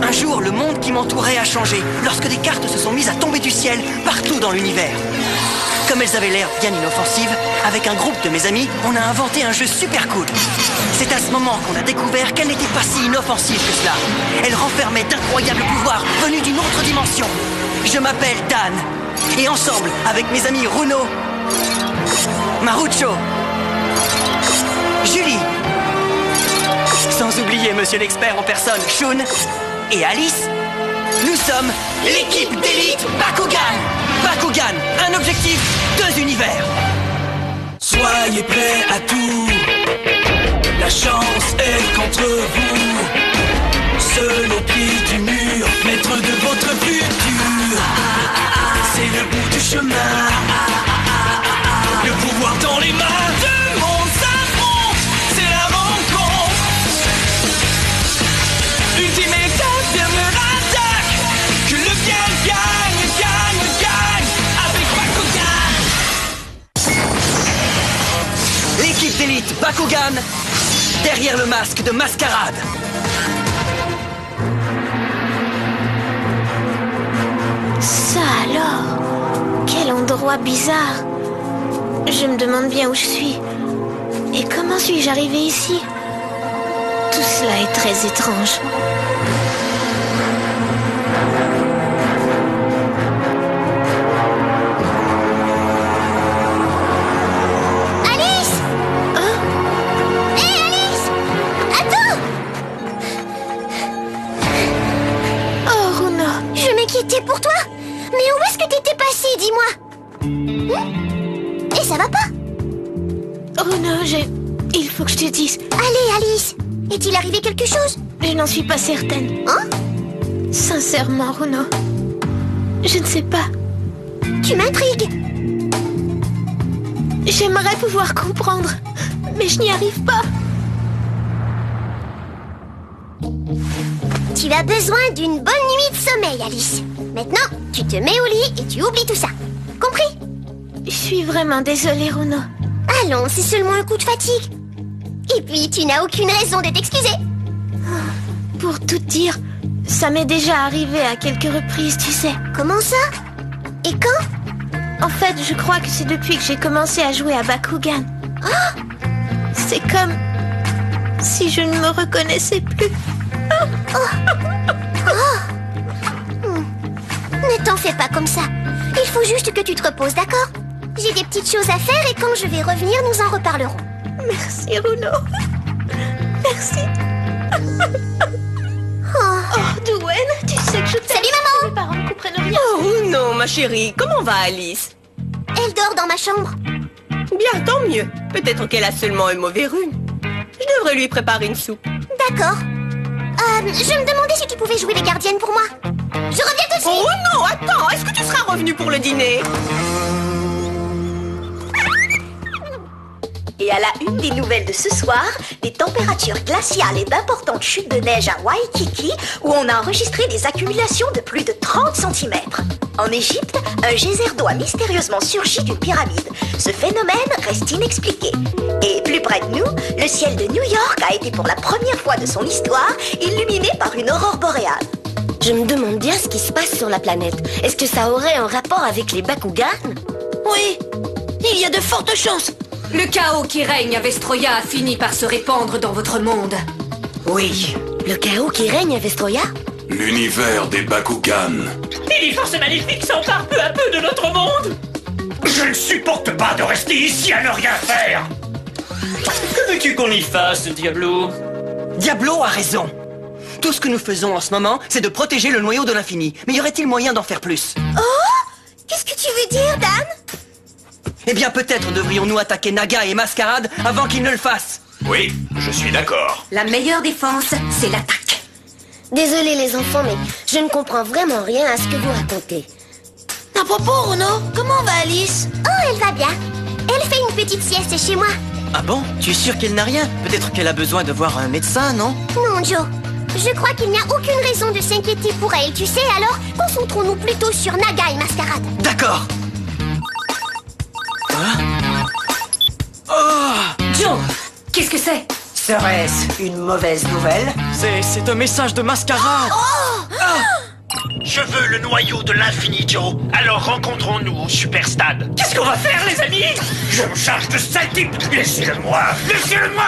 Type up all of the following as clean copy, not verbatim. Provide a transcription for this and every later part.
Un jour, le monde qui m'entourait a changé lorsque des cartes se sont mises à tomber du ciel partout dans l'univers. Comme elles avaient l'air bien inoffensives, avec un groupe de mes amis, on a inventé un jeu super cool. C'est à ce moment qu'on a découvert qu'elle n'était pas si inoffensive que cela. Elle renfermait d'incroyables pouvoirs venus d'une autre dimension. Je m'appelle Dan, et ensemble, avec mes amis Runo, Marucho, Julie, sans oublier Monsieur l'expert en personne, Shun, et Alice, nous sommes l'équipe d'élite Bakugan. Bakugan, un objectif, 2 univers. Soyez prêts à tout, la chance est contre vous. Seul au pied du mur, maître de votre futur. C'est le bout du chemin, le pouvoir dans les mains. Deux mondes s'affrontent, c'est la rencontre. Ultimate Champion attaque, que le bien gagne, gagne, gagne avec Bakugan. L'équipe d'élite Bakugan, derrière le masque de mascarade. Ça alors, quel endroit bizarre. Je me demande bien où je suis. Et comment suis-je arrivé ici? Tout cela est très étrange. Alice! Hein? Hé, Alice! Attends! Oh, Runo. Je m'inquiétais pour toi. Mais où est-ce que t'étais passé, dis-moi? Et ça va pas? Runo, il faut que je te dise. Allez, Alice! Est-il arrivé quelque chose? Je n'en suis pas certaine. Hein? Sincèrement, Runo. Je ne sais pas. Tu m'intrigues. J'aimerais pouvoir comprendre, mais je n'y arrive pas. Tu as besoin d'une bonne nuit de sommeil, Alice. Maintenant, tu te mets au lit et tu oublies tout ça. Compris? Je suis vraiment désolée, Runo. Allons, c'est seulement un coup de fatigue. Et puis, tu n'as aucune raison de t'excuser. Pour tout te dire, ça m'est déjà arrivé à quelques reprises, tu sais. Comment ça? Et quand? En fait, je crois que c'est depuis que j'ai commencé à jouer à Bakugan. C'est comme si je ne me reconnaissais plus. Ne t'en fais pas comme ça. Il faut juste que tu te reposes, d'accord? J'ai des petites choses à faire et quand je vais revenir, nous en reparlerons. Merci, Runo. Merci. Oh, Dwayne, tu sais que je t'aime. Salut, maman! Mes parents ne comprennent rien. Oh non, ma chérie, comment va Alice? Elle dort dans ma chambre. Bien, tant mieux. Peut-être qu'elle a seulement un mauvais rhume. Je devrais lui préparer une soupe. D'accord. Je me demandais si tu pouvais jouer les gardiennes pour moi. Je reviens tout de suite. Oh non, attends, est-ce que tu seras revenu pour le dîner? Et à la une des nouvelles de ce soir, des températures glaciales et d'importantes chutes de neige à Waikiki, où on a enregistré des accumulations de plus de 30 cm. En Égypte, un geyser d'eau a mystérieusement surgi d'une pyramide. Ce phénomène reste inexpliqué. Et plus près de nous, le ciel de New York a été pour la première fois de son histoire illuminé par une aurore boréale. Je me demande bien ce qui se passe sur la planète. Est-ce que ça aurait un rapport avec les Bakugan? Oui, il y a de fortes chances. Le chaos qui règne à Vestroya a fini par se répandre dans votre monde. Oui. Le chaos qui règne à Vestroya? L'univers des Bakugan. Et les forces maléfiques s'emparent peu à peu de notre monde. Je ne supporte pas de rester ici à ne rien faire. Que veux-tu qu'on y fasse, Diablo? Diablo a raison. Tout ce que nous faisons en ce moment, c'est de protéger le noyau de l'infini. Mais y aurait-il moyen d'en faire plus? Qu'est-ce que tu veux dire, Dan? Eh bien, peut-être devrions-nous attaquer Naga et Mascarade avant qu'ils ne le fassent. Oui, je suis d'accord. La meilleure défense, c'est l'attaque. Désolée les enfants, mais je ne comprends vraiment rien à ce que vous racontez. À propos, Runo, comment va Alice? Oh, elle va bien. Elle fait une petite sieste chez moi. Ah bon? Tu es sûr qu'elle n'a rien? Peut-être qu'elle a besoin de voir un médecin, non? Non, Joe. Je crois qu'il n'y a aucune raison de s'inquiéter pour elle, tu sais, alors concentrons-nous plutôt sur Naga et Mascarade. D'accord. Joe, qu'est-ce que c'est? Serait-ce une mauvaise nouvelle? C'est un message de Mascarade. Je veux le noyau de l'Infinito. Alors rencontrons-nous au Superstade. Qu'est-ce qu'on va faire, les amis? Je me charge de ça, type. Laissez-le-moi. Laissez-le-moi.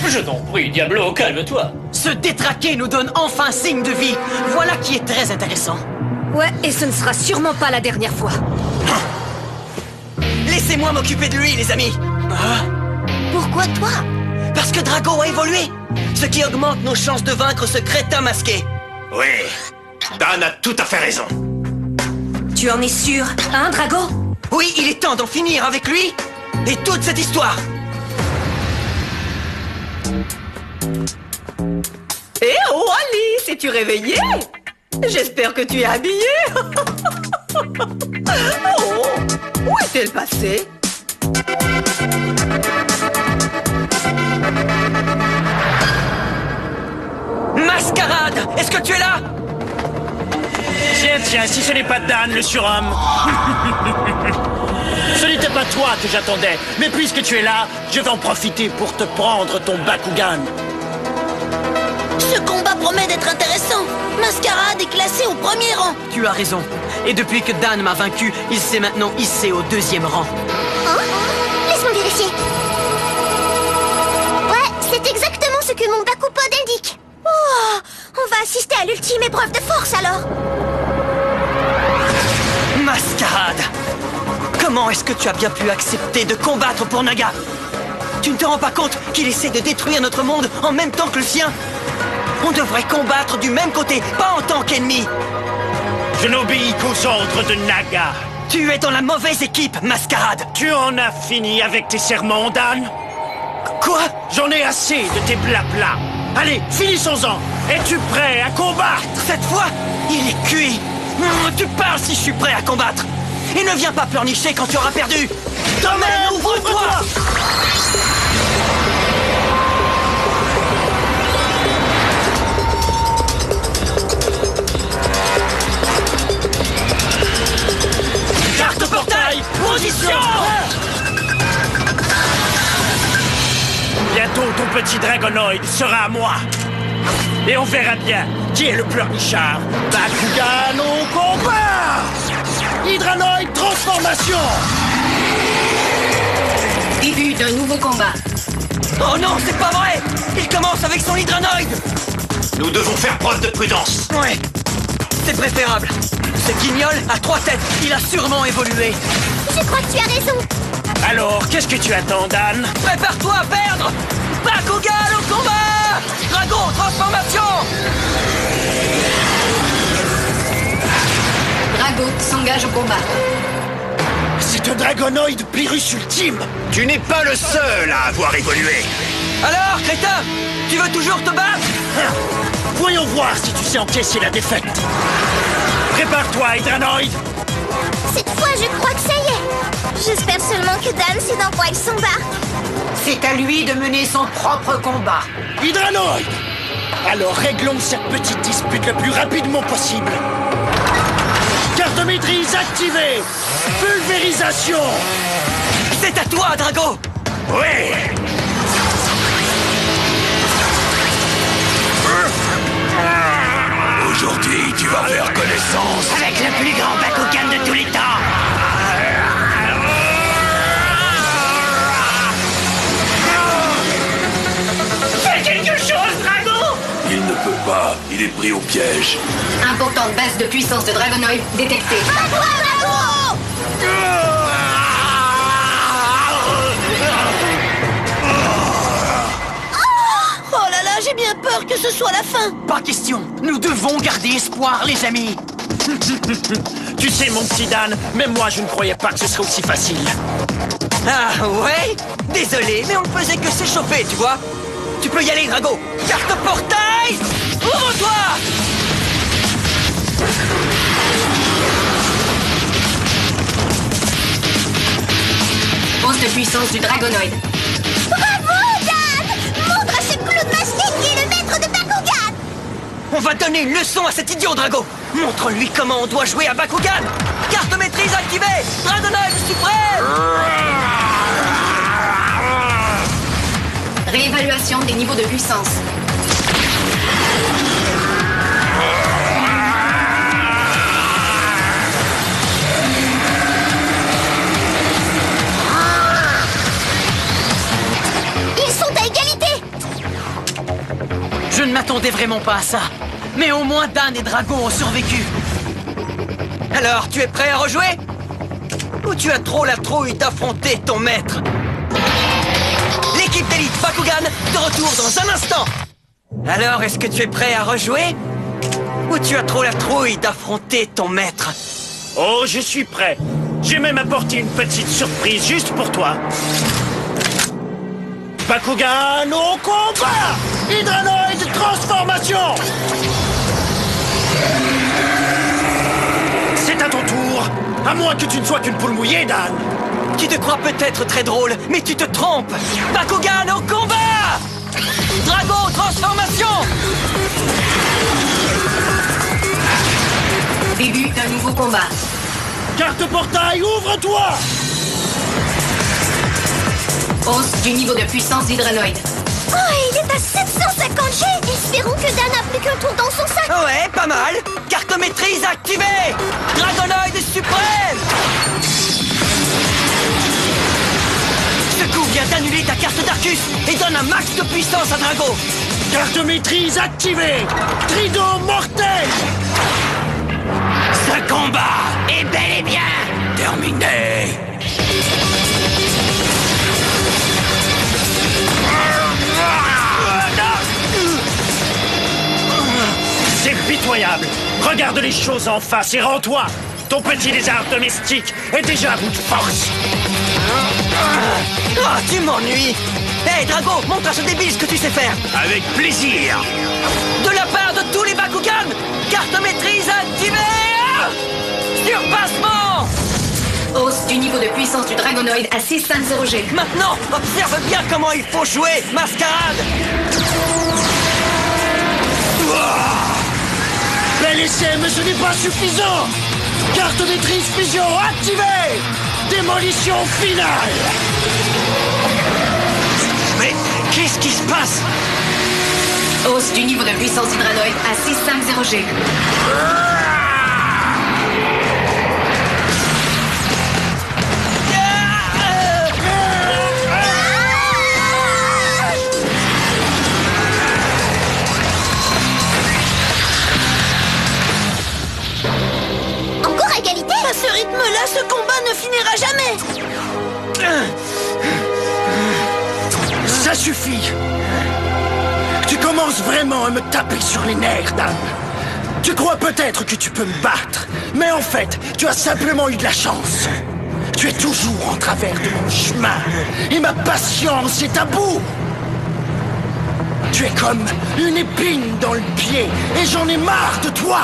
Je t'en prie, Diablo, calme-toi. Ce détraqué nous donne enfin signe de vie. Voilà qui est très intéressant. Ouais, et ce ne sera sûrement pas la dernière fois. Laissez-moi m'occuper de lui, les amis. Pourquoi toi? Parce que Drago a évolué. Ce qui augmente nos chances de vaincre ce crétin masqué. Oui, Dan a tout à fait raison. Tu en es sûr, hein, Drago? Oui, il est temps d'en finir avec lui et toute cette histoire. Eh oh, Alice, es-tu réveillée? J'espère que tu es habillée. Oh, où est-elle passée? Mascarade, est-ce que tu es là? Tiens, si ce n'est pas Dan, le surhomme. Ce n'était pas toi que j'attendais, mais puisque tu es là, je vais en profiter pour te prendre ton Bakugan. Ce combat promet d'être intéressant. Mascarade est classé au premier rang. Tu as raison. Et depuis que Dan m'a vaincu, il s'est maintenant hissé au 2e rang. Hein? Laisse-moi vérifier. Ouais, c'est exactement ce que mon Bakupod indique. Oh, on va assister à l'ultime épreuve de force alors. Mascarade! Comment est-ce que tu as bien pu accepter de combattre pour Naga? Tu ne te rends pas compte qu'il essaie de détruire notre monde en même temps que le sien? On devrait combattre du même côté, pas en tant qu'ennemi. Je n'obéis qu'aux ordres de Naga. Tu es dans la mauvaise équipe, Mascarade. Tu en as fini avec tes sermons, Dan? Quoi? J'en ai assez de tes blabla. Allez, finissons-en. Es-tu prêt à combattre? Cette fois, il est cuit. Tu parles si je suis prêt à combattre. Et ne viens pas pleurnicher quand tu auras perdu. Domaine, ouvre-toi! Carte portail, position! Bientôt, ton petit Dragonoid sera à moi. Et on verra bien qui est le pleurnichard. Bakugan au combat! Hydranoid transformation! Début d'un nouveau combat. Oh non, c'est pas vrai! Il commence avec son Hydranoid! Nous devons faire preuve de prudence. Ouais, c'est préférable. Ce guignol a 3 têtes. Il a sûrement évolué. Je crois que tu as raison. Alors, qu'est-ce que tu attends, Dan? Prépare-toi à perdre! Bakugan au combat! Dragon, transformation! Drago s'engage au combat. C'est un Dragonoid Pyrrhus ultime! Tu n'es pas le seul à avoir évolué. Alors, crétin, tu veux toujours te battre? Voyons voir si tu sais encaisser la défaite. Prépare-toi, Hydranoid! Cette fois, je crois que ça y est. J'espère seulement que Dan sait dans quoi il s'embarque. C'est à lui de mener son propre combat. Hydranoid! Alors réglons cette petite dispute le plus rapidement possible. Carte de maîtrise activée! Pulvérisation! C'est à toi, Drago! Oui! Aujourd'hui, tu vas faire connaissance Avec le plus grand Bakugan de tous les temps! Fais quelque chose, Drago! Il ne peut pas, il est pris au piège. Importante baisse de puissance de Dragonoid détectée. Oh là là, j'ai bien peur que ce soit la fin. Pas question. Nous devons garder espoir, les amis. Tu sais, mon petit Dan, même moi je ne croyais pas que ce serait aussi facile. Ah ouais? Désolé, mais on ne faisait que s'échauffer, tu vois. Tu peux y aller, Drago. Carte portail! Ouvre-toi! Hausse de puissance du Dragonoid. Bravo, Dan! Montre à ce clown masqué qui est le maître de Bakugan! On va donner une leçon à cet idiot, Drago. Montre-lui comment on doit jouer à Bakugan. Carte maîtrise activée! Dragonoid suprême! Réévaluation des niveaux de puissance. m'attendais vraiment pas à ça. Mais au moins Dan et Drago ont survécu. Alors, tu es prêt à rejouer? Ou tu as trop la trouille d'affronter ton maître? L'équipe d'élite Bakugan de retour dans un instant. Alors, est-ce que tu es prêt à rejouer? Ou tu as trop la trouille d'affronter ton maître? Oh, je suis prêt. J'ai même apporté une petite surprise juste pour toi. Bakugan au combat! Hydranoid transformation! C'est à ton tour. À moins que tu ne sois qu'une poule mouillée, Dan. Tu te crois peut-être très drôle, mais tu te trompes. Bakugan au combat! Drago transformation! Début d'un nouveau combat. Carte portail, ouvre-toi! Hausse du niveau de puissance d'Hydranoid. Oh, il est à 750 G. Espérons que Dan n'a plus qu'un tour dans son sac. Ouais, pas mal. Carte maîtrise activée. Dragonoid suprême. Ce coup vient d'annuler ta carte d'Arcus et donne un max de puissance à Drago. Carte maîtrise activée. Trident mortel. Ce combat est bel et bien terminé. C'est pitoyable. Regarde les choses en face et rends-toi. Ton petit lézard domestique est déjà à bout de force. Ah, tu m'ennuies. Hé, Drago, montre à ce débile ce que tu sais faire. Avec plaisir. De la part de tous les Bakugan, carte maîtrise activée. Surpassement. Hausse du niveau de puissance du Dragonoid à 650G. Maintenant, observe bien comment il faut jouer, Mascarade. Bel essai, mais ce n'est pas suffisant. Carte maîtrise fusion activée. Démolition finale. Mais qu'est-ce qui se passe? Hausse du niveau de puissance d'Hydranoid à 650G. Encore égalité? À ce rythme-là, ce combat ne finira jamais. Ça suffit. Tu commences vraiment à me taper sur les nerfs, Dan. Tu crois peut-être que tu peux me battre, mais en fait, tu as simplement eu de la chance. Tu es toujours en travers de mon chemin, et ma patience est à bout. Tu es comme une épine dans le pied, et j'en ai marre de toi.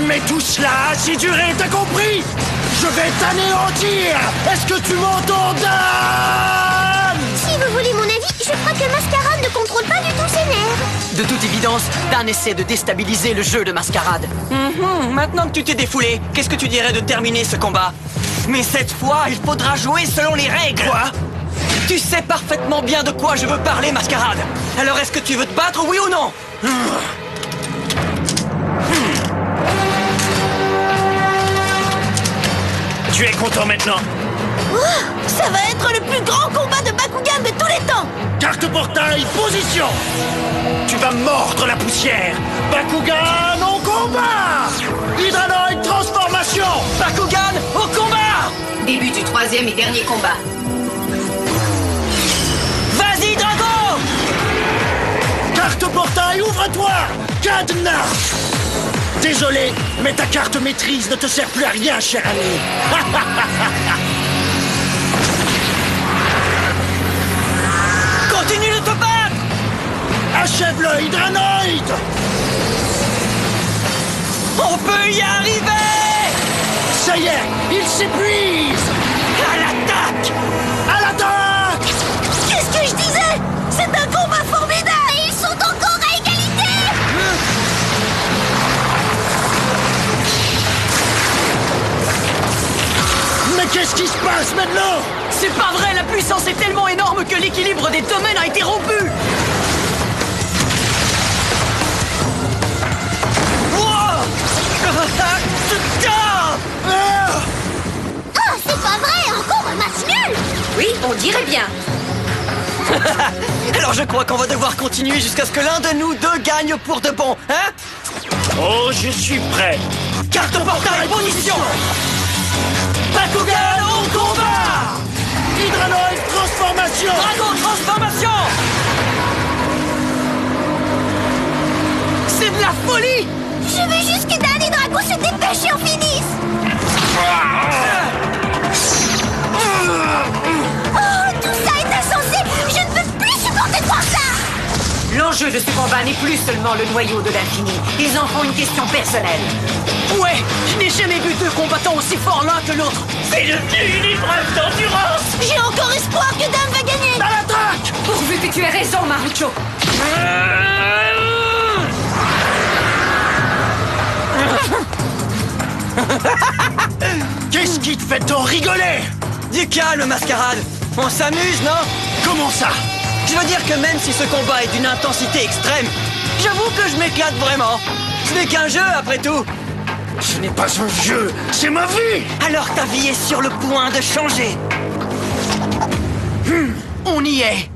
Mais tout cela a assez duré, t'as compris? Je vais t'anéantir. Est-ce que tu m'entends, Dan? Si vous voulez mon avis, je crois que Mascarade ne contrôle pas du tout ses nerfs. De toute évidence, Dan essaie de déstabiliser le jeu de Mascarade. Maintenant que tu t'es défoulé, qu'est-ce que tu dirais de terminer ce combat? Mais cette fois, il faudra jouer selon les règles. Quoi? Tu sais parfaitement bien de quoi je veux parler, Mascarade. Alors est-ce que tu veux te battre, oui ou non? Tu es content maintenant? Ça va être le plus grand combat de Bakugan de tous les temps. Carte portail, position. Tu vas mordre la poussière. Bakugan au combat. Hydranoid transformation. Bakugan au combat. Début du troisième et dernier combat. Vas-y, Drago. Carte portail, ouvre-toi. Cadenas. Désolé, mais ta carte maîtrise ne te sert plus à rien, cher ami. Continue de te battre. Achève-le, Hydranoid. On peut y arriver. Ça y est, il s'épuise. À l'attaque. À l'attaque. Qu'est-ce que je disais? C'est un combat formidable. Et ils sont encore à égalité. Mais qu'est-ce qui se passe maintenant? C'est pas vrai, la puissance est tellement énorme que l'équilibre des domaines a été rompu. Oh, c'est pas vrai. Encore un match nul. Oui, on dirait bien. Alors je crois qu'on va devoir continuer jusqu'à ce que l'un de nous deux gagne pour de bon, hein? Oh, je suis prêt. Carte portail position! Bakugan au combat! Hydranoid transformation! Dragon transformation! C'est de la folie! Je veux juste que Dan et Drago se dépêchent et en finissent. Oh, tout ça est insensé. Je ne peux plus supporter de voir ça. L'enjeu de ce combat n'est plus seulement le noyau de l'infini. Ils en font une question personnelle. Ouais, je n'ai jamais vu deux combattants aussi forts l'un que l'autre. C'est devenu une épreuve d'endurance. J'ai encore espoir que Dan va gagner. À l'attaque! Pourvu que tu aies raison, Marucho. Qu'est-ce qui te fait tant rigoler? Du calme, Mascarade. On s'amuse, non? Comment ça? Je veux dire que même si ce combat est d'une intensité extrême, j'avoue que je m'éclate vraiment. Ce n'est qu'un jeu, après tout. Ce n'est pas un jeu, c'est ma vie! Alors ta vie est sur le point de changer. On y est.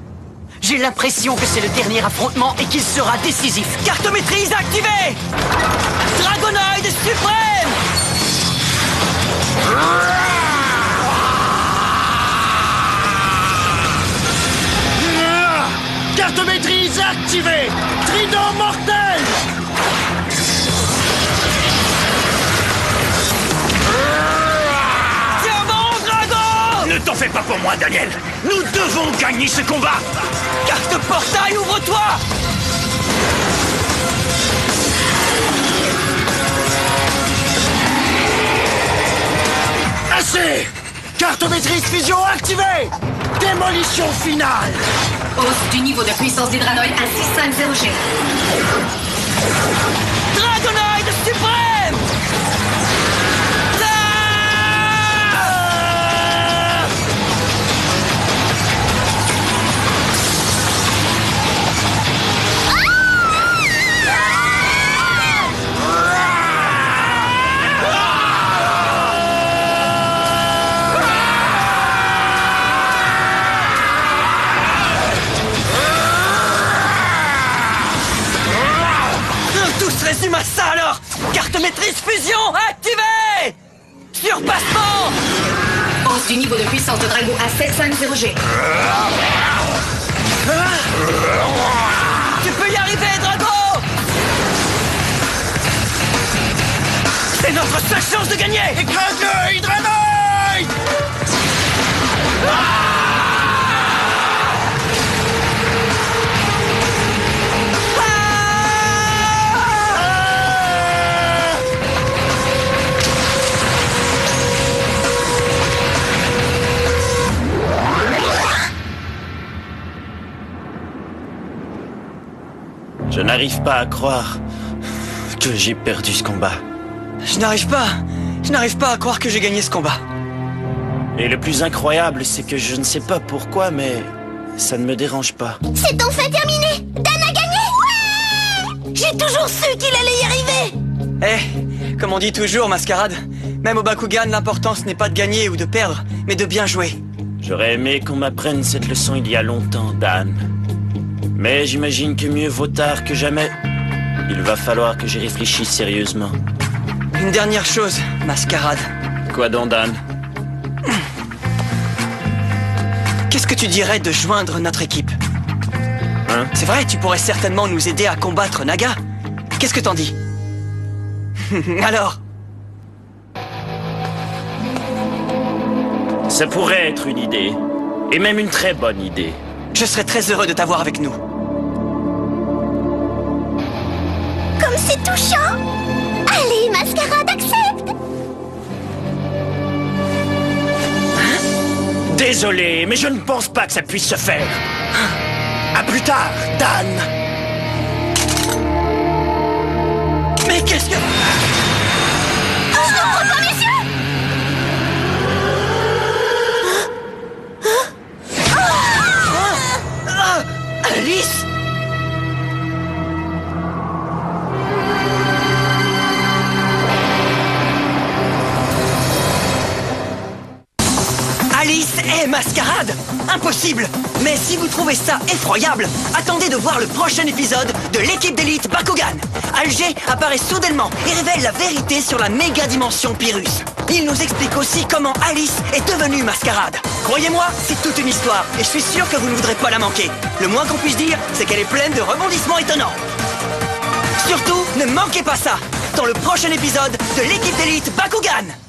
J'ai l'impression que c'est le dernier affrontement et qu'il sera décisif. Carte maîtrise activée! Dragonoid suprême! Carte maîtrise activée! Trident mortel! Tiens bon, Drago! Ne t'en fais pas pour moi, Daniel. Nous devons gagner ce combat. Carte portail, ouvre-toi! Assez! Carte maîtrise fusion activée! Démolition finale! Hausse du niveau de puissance d'Hydranoid à 650G. Dragonoid suprême! Tous résume à ça alors! Carte maîtrise fusion activée! Surpassement! Hausse du niveau de puissance de Drago à 750G. Tu peux y arriver, Drago! C'est notre seule chance de gagner! Écrase-le, Hydranoid! Je n'arrive pas à croire que j'ai perdu ce combat. Je n'arrive pas à croire que j'ai gagné ce combat. Et le plus incroyable, c'est que je ne sais pas pourquoi, mais ça ne me dérange pas. C'est enfin terminé. Dan a gagné. Ouais! J'ai toujours su qu'il allait y arriver. Comme on dit toujours, Mascarade, même au Bakugan, l'important ce n'est pas de gagner ou de perdre, mais de bien jouer. J'aurais aimé qu'on m'apprenne cette leçon il y a longtemps, Dan. Mais j'imagine que mieux vaut tard que jamais. Il va falloir que j'y réfléchisse sérieusement. Une dernière chose, Mascarade. Quoi donc, Dan? Qu'est-ce que tu dirais de joindre notre équipe? Hein? C'est vrai, tu pourrais certainement nous aider à combattre Naga. Qu'est-ce que t'en dis? Alors? Ça pourrait être une idée. Et même une très bonne idée. Je serais très heureux de t'avoir avec nous. Comme c'est touchant. Allez, Mascarade, accepte. Désolé, mais je ne pense pas que ça puisse se faire. À plus tard, Dan. Mais qu'est-ce que... Je ne crois pas, messieurs. Alice? Alice Eh, Mascarade! Impossible! Mais si vous trouvez ça effroyable, attendez de voir le prochain épisode de l'équipe d'élite Bakugan. Alger apparaît soudainement et révèle la vérité sur la méga dimension Pyrrhus. Il nous explique aussi comment Alice est devenue Mascarade. Croyez-moi, c'est toute une histoire et je suis sûr que vous ne voudrez pas la manquer. Le moins qu'on puisse dire, c'est qu'elle est pleine de rebondissements étonnants. Surtout, ne manquez pas ça dans le prochain épisode de l'équipe d'élite Bakugan.